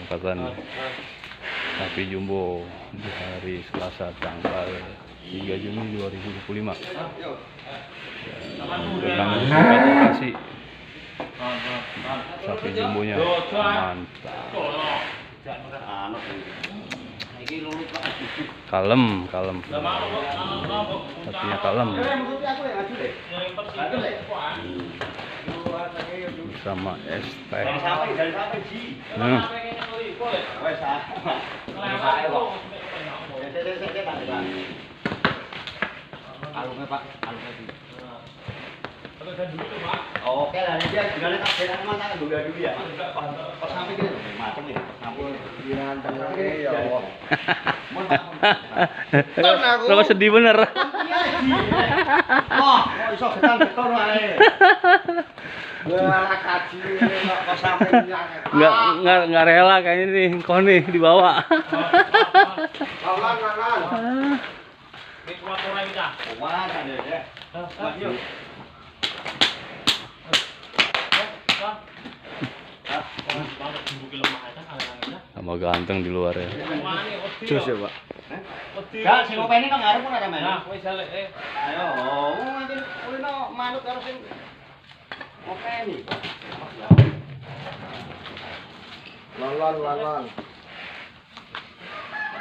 keberangkatan sapi jumbo di hari Selasa tanggal 3 Juni 2025. Dengan lokasi sapi jumbonya mantap. Kalem. Sapinya kalem. Bersama ST. Oke lah, dia gimana tak beda sama tak dulu ya. Pas sampai gitu macam ini. Ampun, biaran tengahnya ya Allah. Kenapa sedih bener? Oh, iso beton wae. Wah, kaji kok sampai Nggak rela kayaknya nih, kau nih dibawa. Lawan. Ini kuat orang kita. Kuat ada deh. Yuk. Sama ganteng di luar ya. Cus ya, Pak. Gak, sing openi nang ngarep ora men. Nah, wis elek. Ayo, mungkin kulino manut karo sing openi. Lawan.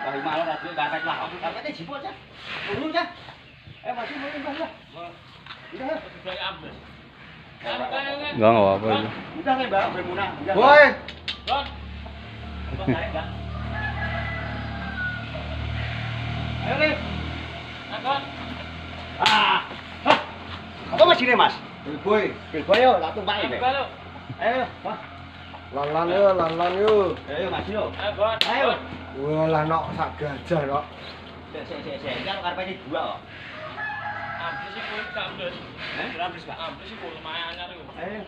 Kali malah tadi dapat lah, aku dapat jipot ya. Dulu ya. Masih mau timbang ya. Udah, sudah ambles. Enggak apa-apa itu. Udah nih, Mbak, bermunah. Woi. Ron. Bang tarik enggak? Ayo nih. Angkat. Apa masih nih, Mas? Boy. Boy yo, tak tumpah ini. Ayo, Mas. Lan yo. Ayo, Mas yo. Ayo. Wah, lah nok sak gajah kok. Sik. Kan karepane dua kok. Ambles sih kuwi tak ambles. Ambles Pak. Ambles sih kuwi lumayan anyar iku. Ayo.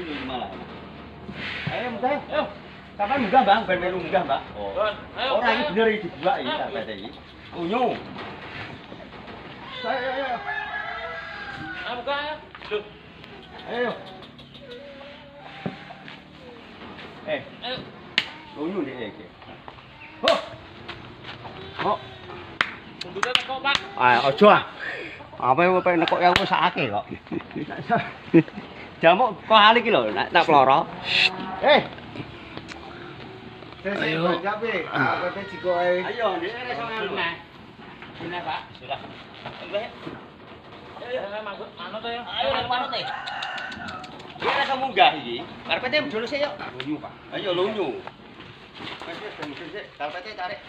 Ini malah. Ayo, Mas. Ayo. Kapan munggah, Bang? Ben melu munggah, Mbak. Oh. Ayo. Ora iki bener iki dibuak iki karpet iki. Unyu. Ayo. Ayo buka ya. Loh. Ayo. Ayo. Unyu deh iki. Kudunya teko, Pak. Ojo ah. Apa yang pengen nekok yang wis akeh kok. Jamuk kok hali iki lho, tak ploro. Ayo. Apa cikoe? Ayo, ndek iso ngene. Ini Pak. Sudah. Ayo, manggut manut ya. Ayo nang manut e. Iki rasa munggah iki. Karpete jolose yo. Lunyu, Pak. Ayo lunyu. Wis, karpete tarik.